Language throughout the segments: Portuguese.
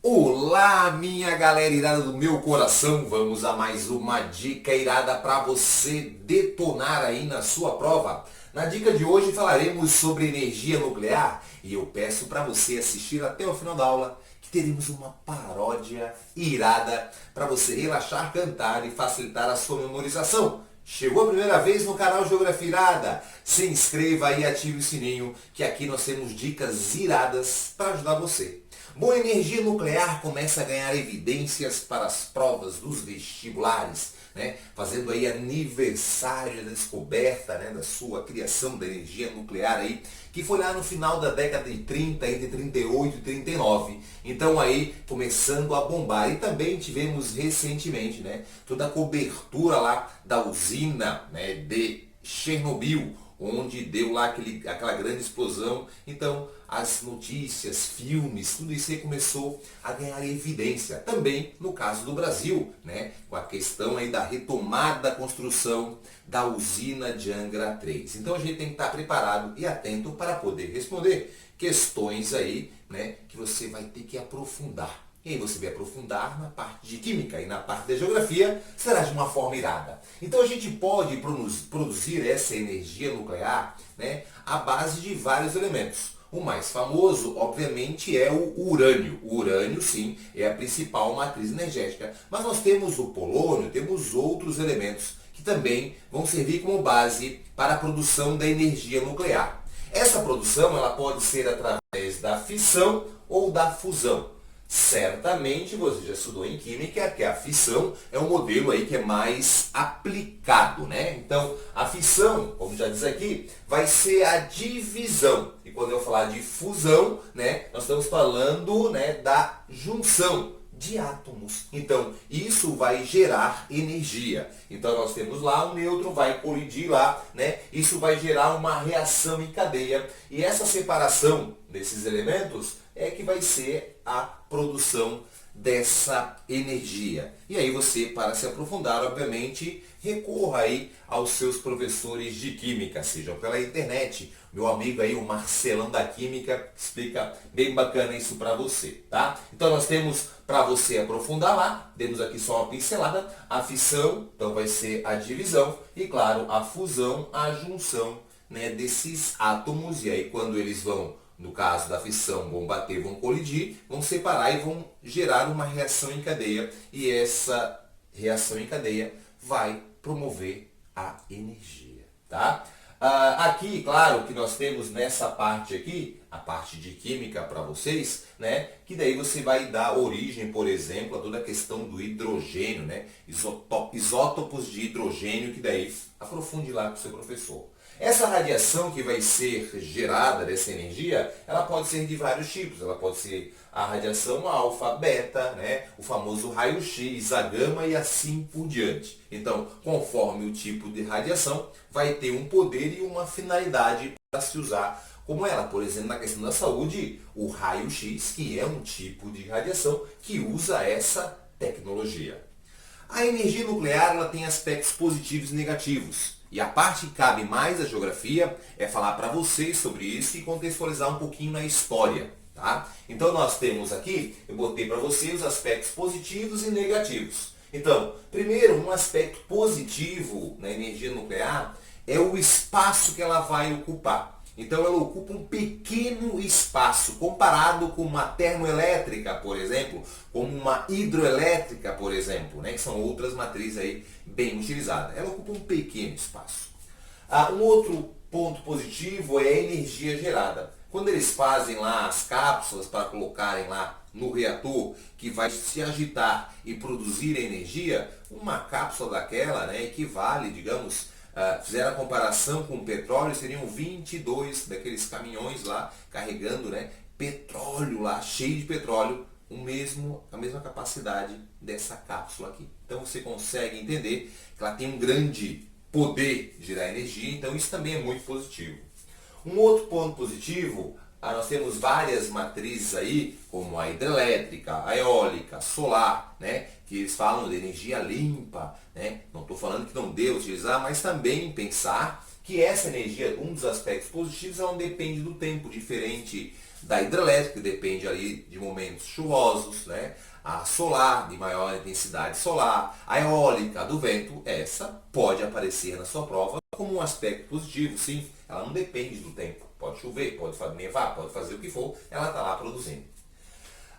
Olá, minha galera irada do meu coração, vamos a mais uma dica irada para você detonar aí na sua prova. Na dica de hoje falaremos sobre energia nuclear e eu peço para você assistir até o final da aula, que teremos uma paródia irada para você relaxar, cantar e facilitar a sua memorização. Chegou a primeira vez no canal Geografia Irada? Se inscreva e ative o sininho, que aqui nós temos dicas iradas para ajudar você. Bom, a energia nuclear começa a ganhar evidências para as provas dos vestibulares, né? Fazendo aí aniversário da descoberta, né? Da sua criação da energia nuclear aí, que foi lá no final da década de 30, entre 38 e 39. Então aí começando a bombar. E também tivemos recentemente, né? Toda a cobertura lá da usina, né? De Chernobyl, onde deu lá aquela grande explosão. Então, as notícias, filmes, tudo isso aí começou a ganhar evidência. Também no caso do Brasil, né, com a questão aí da retomada da construção da usina de Angra 3. Então a gente tem que estar preparado e atento para poder responder questões aí, né, que você vai ter que aprofundar. E aí você vai aprofundar na parte de química e na parte de geografia será de uma forma irada. Então a gente pode produzir essa energia nuclear, né, à base de vários elementos. O mais famoso, obviamente, é o urânio. O urânio, sim, é a principal matriz energética. Mas nós temos o polônio, temos outros elementos que também vão servir como base para a produção da energia nuclear. Essa produção ela pode ser através da fissão ou da fusão. Certamente você já estudou em química que a fissão é um modelo aí que é mais aplicado, né? Então, a fissão, como já diz aqui, vai ser a divisão. E quando eu falar de fusão, né, nós estamos falando, né, da junção de átomos. Então, isso vai gerar energia. Então, nós temos lá um nêutron, vai colidir lá, né? Isso vai gerar uma reação em cadeia. E essa separação desses elementos é que vai ser a produção dessa energia. E aí você, para se aprofundar, obviamente, recorra aí aos seus professores de química, seja pela internet. Meu amigo aí, o Marcelão da Química, explica bem bacana isso para você, tá? Então nós temos, para você aprofundar lá, temos aqui só uma pincelada, a fissão, então vai ser a divisão, e claro, a fusão, a junção, né, desses átomos, e aí quando eles vão, no caso da fissão, vão bater, vão colidir, vão separar e vão gerar uma reação em cadeia. E essa reação em cadeia vai promover a energia, tá? Aqui, claro, que nós temos nessa parte aqui, a parte de química para vocês, né? Que daí você vai dar origem, por exemplo, a toda a questão do hidrogênio, né? Isótopos de hidrogênio, que daí aprofunde lá com o seu professor. Essa radiação que vai ser gerada dessa energia, ela pode ser de vários tipos. Ela pode ser a radiação alfa, beta, né? O famoso raio-x, a gama e assim por diante. Então, conforme o tipo de radiação, vai ter um poder e uma finalidade para se usar como ela. Por exemplo, na questão da saúde, o raio-x, que é um tipo de radiação que usa essa tecnologia. A energia nuclear ela tem aspectos positivos e negativos. E a parte que cabe mais da geografia é falar para vocês sobre isso e contextualizar um pouquinho na história, tá? Então nós temos aqui, eu botei para vocês os aspectos positivos e negativos. Então, primeiro, um aspecto positivo na energia nuclear é o espaço que ela vai ocupar. Então ela ocupa um pequeno espaço, comparado com uma termoelétrica, por exemplo, como uma hidroelétrica, por exemplo, né, que são outras matrizes aí bem utilizadas. Ela ocupa um pequeno espaço. Um outro ponto positivo é a energia gerada. Quando eles fazem lá as cápsulas para colocarem lá no reator, que vai se agitar e produzir energia, uma cápsula daquela, né, equivale, digamos, fizeram a comparação com o petróleo, seriam 22 daqueles caminhões lá carregando, né, petróleo lá, cheio de petróleo, a mesma capacidade dessa cápsula aqui. Então você consegue entender que ela tem um grande poder de gerar energia, então isso também é muito positivo. Um outro ponto positivo, nós temos várias matrizes aí, como a hidrelétrica, a eólica, solar, né? Que eles falam de energia limpa, né? Não estou falando que não deva utilizar, mas também pensar que essa energia, um dos aspectos positivos, ela não depende do tempo, diferente da hidrelétrica, que depende ali de momentos chuvosos, né? A solar, de maior intensidade solar, a eólica, a do vento, essa pode aparecer na sua prova como um aspecto positivo, sim. Ela não depende do tempo. Pode chover, pode nevar, pode fazer o que for, ela está lá produzindo.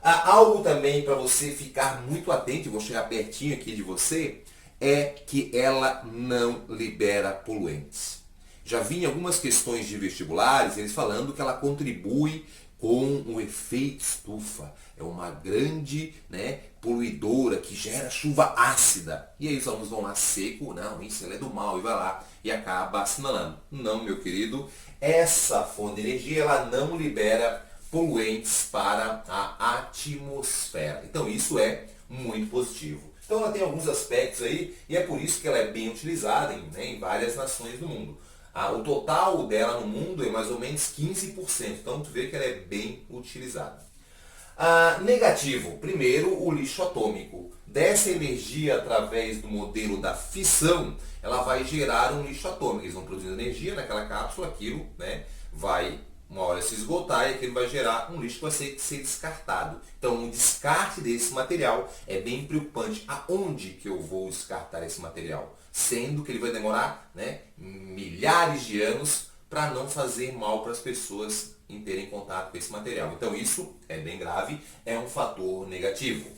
Algo também para você ficar muito atento, e vou chegar pertinho aqui de você, é que ela não libera poluentes. Já vi em algumas questões de vestibulares eles falando que ela contribui com o efeito estufa. É uma grande, né, poluidora que gera chuva ácida. E aí os alunos vão lá seco, não, isso é do mal, e vai lá e acaba assinalando. Não, meu querido, essa fonte de energia ela não libera poluentes para a atmosfera. Então isso é muito positivo. Então ela tem alguns aspectos aí e é por isso que ela é bem utilizada em várias nações do mundo. O total dela no mundo é mais ou menos 15%, então tu vê que ela é bem utilizada. Negativo, primeiro o lixo atômico. Dessa energia através do modelo da fissão, ela vai gerar um lixo atômico. Eles vão produzir energia naquela cápsula, aquilo, né, vai uma hora se esgotar e aquilo vai gerar um lixo que vai ser descartado. Então o descarte desse material é bem preocupante. Aonde que eu vou descartar esse material? Sendo que ele vai demorar, né, milhares de anos para não fazer mal para as pessoas em terem contato com esse material. Então isso é bem grave, é um fator negativo.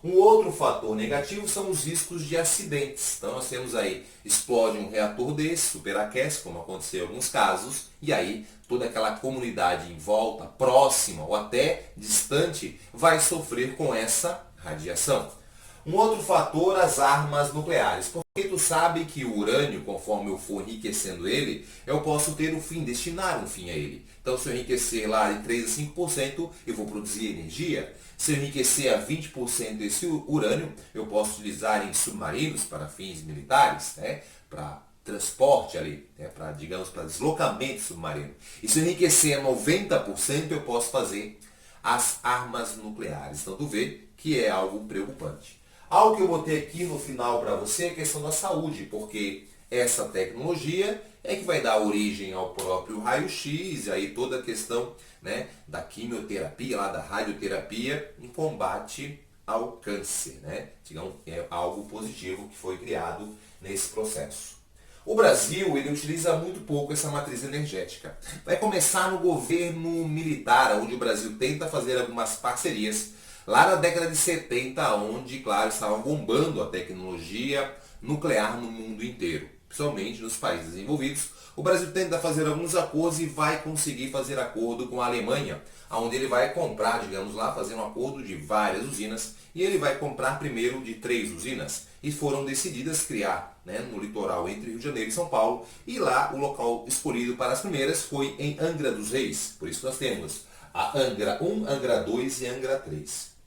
Um outro fator negativo são os riscos de acidentes. Então nós temos aí, explode um reator desse, superaquece, como aconteceu em alguns casos, e aí toda aquela comunidade em volta, próxima ou até distante, vai sofrer com essa radiação. Um outro fator, as armas nucleares. Porque tu sabe que o urânio, conforme eu for enriquecendo ele, eu posso ter um fim, destinar um fim a ele. Então se eu enriquecer lá de 3 a 5%, eu vou produzir energia. Se eu enriquecer a 20% desse urânio, eu posso utilizar em submarinos para fins militares, né? Para transporte ali, né? Para deslocamento submarino. E se eu enriquecer a 90%, eu posso fazer as armas nucleares. Então tu vê que é algo preocupante. Algo que eu botei aqui no final para você é a questão da saúde, porque essa tecnologia é que vai dar origem ao próprio raio-x, e aí toda a questão, né, da quimioterapia, lá da radioterapia, em combate ao câncer, né? Então, é algo positivo que foi criado nesse processo. O Brasil, ele utiliza muito pouco essa matriz energética. Vai começar no governo militar, onde o Brasil tenta fazer algumas parcerias, lá na década de 70, onde, claro, estava bombando a tecnologia nuclear no mundo inteiro, principalmente nos países desenvolvidos. O Brasil tenta fazer alguns acordos e vai conseguir fazer acordo com a Alemanha, onde ele vai comprar, digamos lá, fazer um acordo de várias usinas, e ele vai comprar primeiro de 3 usinas. E foram decididas criar, né, no litoral entre Rio de Janeiro e São Paulo, e lá o local escolhido para as primeiras foi em Angra dos Reis. Por isso nós temos a Angra 1, Angra 2 e Angra 3.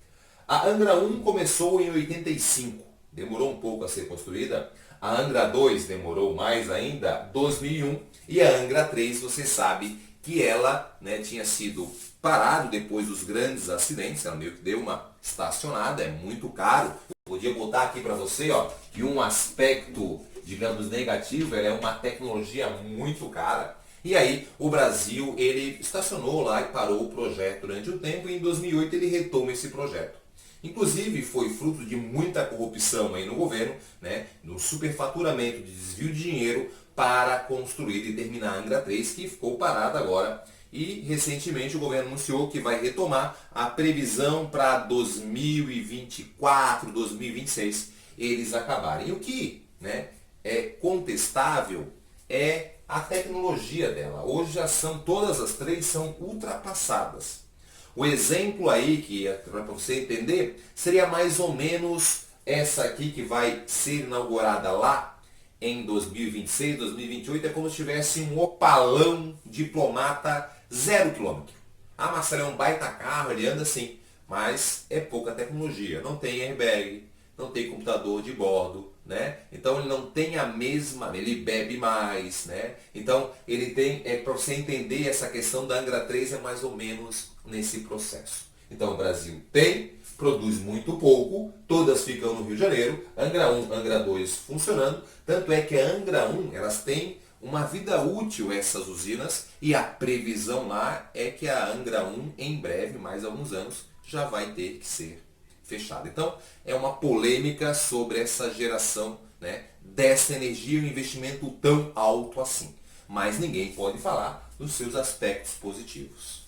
A Angra 1 começou em 85, demorou um pouco a ser construída. A Angra 2 demorou mais ainda, 2001. E a Angra 3, você sabe que ela, né, tinha sido parado depois dos grandes acidentes, ela meio que deu uma estacionada, é muito caro. Eu podia botar aqui para você, ó, que um aspecto, digamos, negativo, ela é uma tecnologia muito cara. E aí o Brasil, ele estacionou lá e parou o projeto durante um tempo, e em 2008 ele retoma esse projeto. Inclusive foi fruto de muita corrupção aí no governo, né, no superfaturamento, de desvio de dinheiro para construir e terminar a Angra 3, que ficou parada agora. E recentemente o governo anunciou que vai retomar a previsão para 2024, 2026 eles acabarem. O que, né, é contestável é a tecnologia dela. Hoje já são, todas as 3 são ultrapassadas. O exemplo aí, que para você entender, seria mais ou menos essa aqui que vai ser inaugurada lá em 2026, 2028. É como se tivesse um Opalão Diplomata 0 km. Ah, Marcelo, é um baita carro, ele anda assim, mas é pouca tecnologia. Não tem airbag, não tem computador de bordo, né? Então ele não tem a mesma, ele bebe mais, né? Então ele tem, para você entender essa questão da Angra 3 é mais ou menos nesse processo. Então o Brasil tem, produz muito pouco, todas ficam no Rio de Janeiro, Angra 1, Angra 2 funcionando, tanto é que a Angra 1, elas têm uma vida útil essas usinas e a previsão lá é que a Angra 1, em breve, mais alguns anos, já vai ter que ser fechada. Então, é uma polêmica sobre essa geração, né, dessa energia e um investimento tão alto assim. Mas ninguém pode falar dos seus aspectos positivos.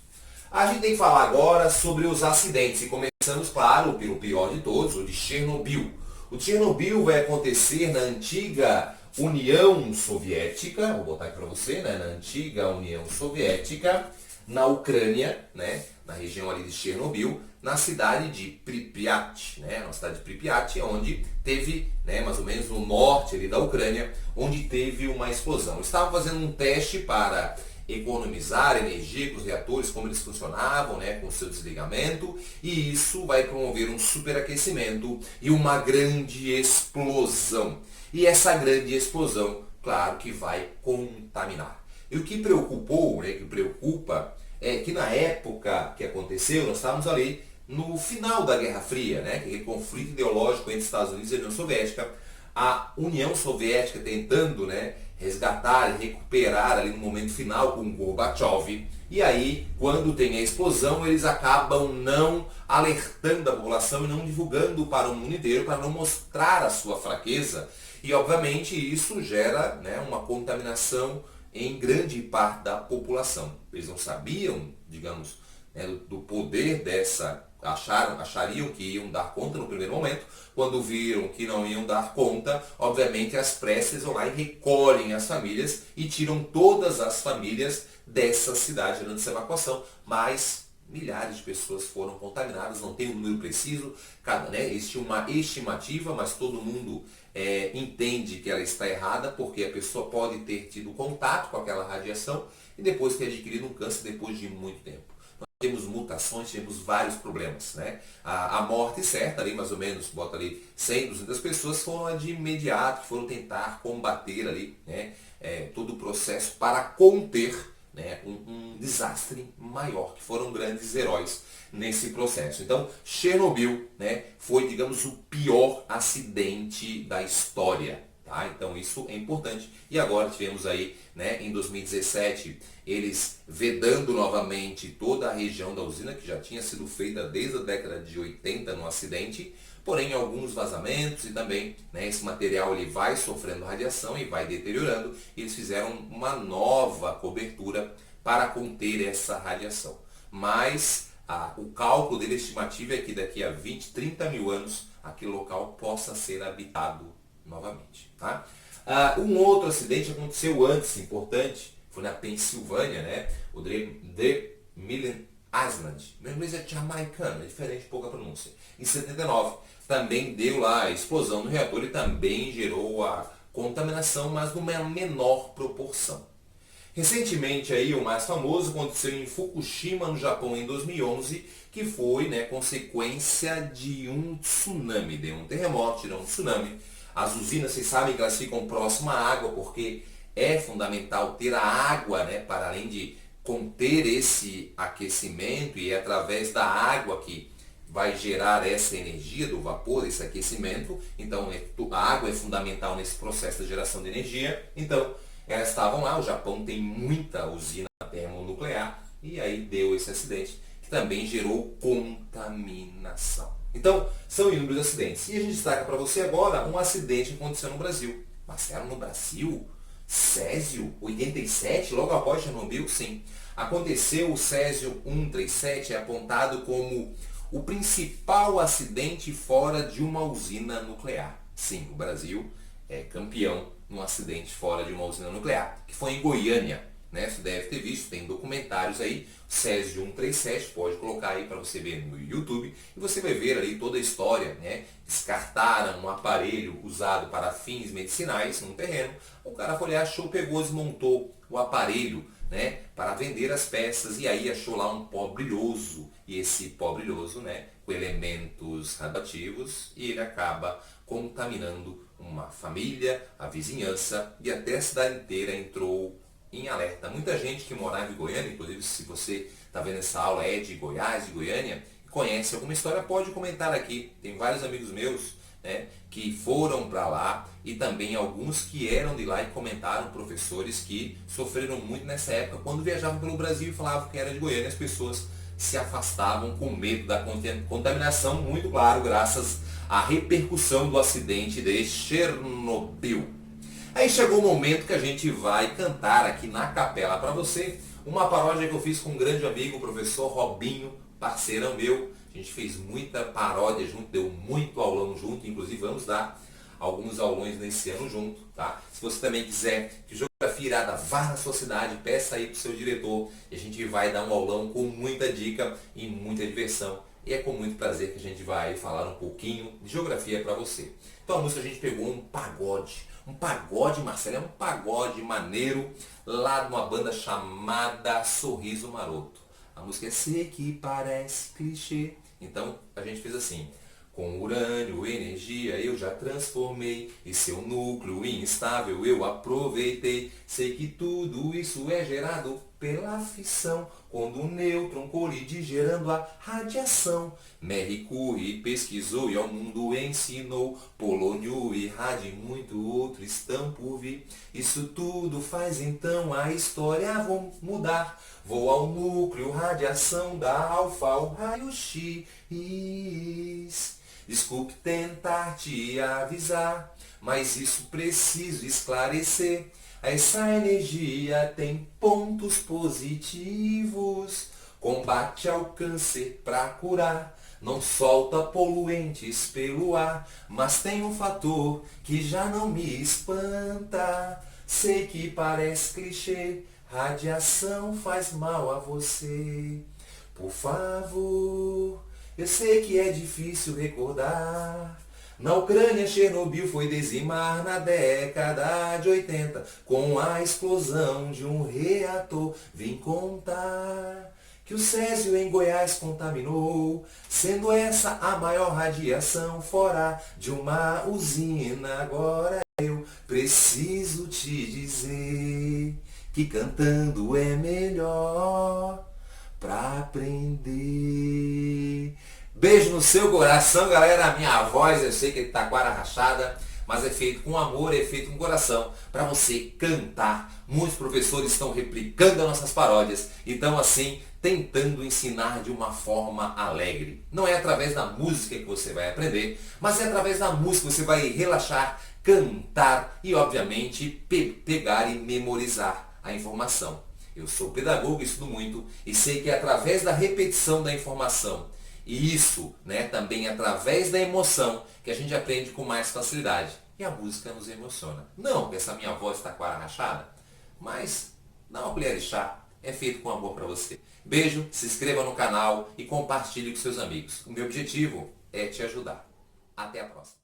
A gente tem que falar agora sobre os acidentes e começamos, claro, pelo pior de todos, o de Chernobyl. O de Chernobyl vai acontecer na antiga União Soviética, vou botar aqui para você, né, na antiga União Soviética, na Ucrânia, né, na região ali de Chernobyl, na cidade de Pripyat, né, na cidade de Pripyat, onde teve, né, mais ou menos no norte ali da Ucrânia, onde teve uma explosão. Estavam fazendo um teste para economizar energia com os reatores, como eles funcionavam, né, com o seu desligamento, e isso vai promover um superaquecimento e uma grande explosão. E essa grande explosão, claro que vai contaminar. E o que preocupou, né, que preocupa, é que na época que aconteceu, nós estávamos ali no final da Guerra Fria, né, aquele conflito ideológico entre Estados Unidos e a União Soviética, a União Soviética tentando, né, resgatar e recuperar ali no momento final com Gorbachev. E aí, quando tem a explosão, eles acabam não alertando a população e não divulgando para o mundo inteiro, para não mostrar a sua fraqueza. E, obviamente, isso gera, né, uma contaminação em grande parte da população. Eles não sabiam, digamos, né, do poder dessa, achariam que iam dar conta no primeiro momento. Quando viram que não iam dar conta, obviamente as pressas vão lá e recolhem as famílias e tiram todas as famílias dessa cidade durante essa evacuação, mas milhares de pessoas foram contaminadas, não tem um número preciso, né, existe uma estimativa, mas todo mundo entende que ela está errada, porque a pessoa pode ter tido contato com aquela radiação e depois ter adquirido um câncer depois de muito tempo. Nós temos mutações, temos vários problemas, né? A morte certa, ali mais ou menos, bota ali 100, 200 pessoas, foram de imediato, foram tentar combater ali, né, todo o processo para conter, né, um desastre maior, que foram grandes heróis nesse processo. Então, Chernobyl, né, foi, digamos, o pior acidente da história. Tá? Então, isso é importante. E agora tivemos aí, né, em 2017, eles vedando novamente toda a região da usina, que já tinha sido feita desde a década de 80 no acidente, porém alguns vazamentos e também, né, esse material ele vai sofrendo radiação e vai deteriorando. E eles fizeram uma nova cobertura para conter essa radiação. Mas o cálculo dele estimativo é que daqui a 20, 30 mil anos aquele local possa ser habitado novamente. Tá? Um outro acidente aconteceu antes, importante, foi na Pensilvânia, né? O Millen Island. Meu inglês é jamaicano, é diferente, pouca pronúncia. Em 79, também deu lá a explosão no reator e também gerou a contaminação, mas numa menor proporção. Recentemente, aí, o mais famoso aconteceu em Fukushima, no Japão, em 2011, que foi, né, consequência de um tsunami, de um terremoto, de um tsunami. As usinas, vocês sabem que elas ficam próximas à água, porque é fundamental ter a água, né, para além de conter esse aquecimento, e é através da água que vai gerar essa energia do vapor, esse aquecimento. Então, a água é fundamental nesse processo de geração de energia. Então, elas estavam lá, o Japão tem muita usina termonuclear, e aí deu esse acidente, que também gerou contaminação. Então, são inúmeros acidentes. E a gente destaca para você agora um acidente que aconteceu no Brasil. Marcelo, no Brasil? Césio 87, logo após Chernobyl? Sim. Aconteceu o Césio 137, é apontado como o principal acidente fora de uma usina nuclear. Sim, o Brasil é campeão num acidente fora de uma usina nuclear, que foi em Goiânia, né? Você deve ter visto, tem documentários aí, Césio 137, pode colocar aí para você ver no YouTube, e você vai ver ali toda a história, né? Descartaram um aparelho usado para fins medicinais num terreno, o cara foi lá, achou, pegou, desmontou o aparelho, né, para vender as peças, e aí achou lá um pó brilhoso, e esse pó brilhoso, né, com elementos radioativos, e ele acaba contaminando uma família, a vizinhança, e até a cidade inteira entrou em alerta. Muita gente que morava em Goiânia, inclusive se você está vendo essa aula é de Goiás, de Goiânia, conhece alguma história, pode comentar aqui. Tem vários amigos meus, né, que foram para lá e também alguns que eram de lá e comentaram, professores que sofreram muito nessa época quando viajavam pelo Brasil e falavam que era de Goiânia. As pessoas se afastavam com medo da contaminação, muito claro, graças à repercussão do acidente de Chernobyl. Aí chegou o momento que a gente vai cantar aqui na capela para você uma paródia que eu fiz com um grande amigo, o professor Robinho, parceirão meu. A gente fez muita paródia junto, deu muito aulão junto, inclusive vamos dar alguns aulões nesse ano junto, tá? Se você também quiser que Geografia Irada vá na sua cidade, peça aí pro seu diretor e a gente vai dar um aulão com muita dica e muita diversão. E é com muito prazer que a gente vai falar um pouquinho de geografia para você. Então a música a gente pegou um pagode, Marcelo, é um pagode maneiro lá de uma banda chamada Sorriso Maroto. A música é Sei que parece clichê. Então a gente fez assim: com urânio, energia eu já transformei, e seu núcleo instável eu aproveitei. Sei que tudo isso é gerado pela fissão, quando o nêutron colide gerando a radiação. Mercury Curie pesquisou e ao mundo ensinou, Polônio e Hard e muito outro estão por vir. Isso tudo faz então a história vão mudar. Vou ao núcleo, radiação da alfa ao raio-x. Desculpe tentar te avisar, mas isso preciso esclarecer. Essa energia tem pontos positivos, combate ao câncer pra curar, não solta poluentes pelo ar, mas tem um fator que já não me espanta. Sei que parece clichê, radiação faz mal a você. Por favor, eu sei que é difícil recordar. Na Ucrânia, Chernobyl foi dizimar na década de 80. Com a explosão de um reator, vim contar que o Césio em Goiás contaminou, sendo essa a maior radiação fora de uma usina. Agora eu preciso te dizer que cantando é melhor pra aprender. Beijo no seu coração, galera. A minha voz, eu sei que é taquara rachada, mas é feito com amor, é feito com coração, para você cantar. Muitos professores estão replicando as nossas paródias, então assim, tentando ensinar de uma forma alegre. Não é através da música que você vai aprender, mas é através da música que você vai relaxar, cantar e, obviamente, pegar e memorizar a informação. Eu sou pedagogo, estudo muito e sei que é através da repetição da informação e isso, né, também através da emoção que a gente aprende com mais facilidade. E a música nos emociona. Não que essa minha voz está quase rachada, mas dá uma colher de chá. É feito com amor para você. Beijo, se inscreva no canal e compartilhe com seus amigos. O meu objetivo é te ajudar. Até a próxima.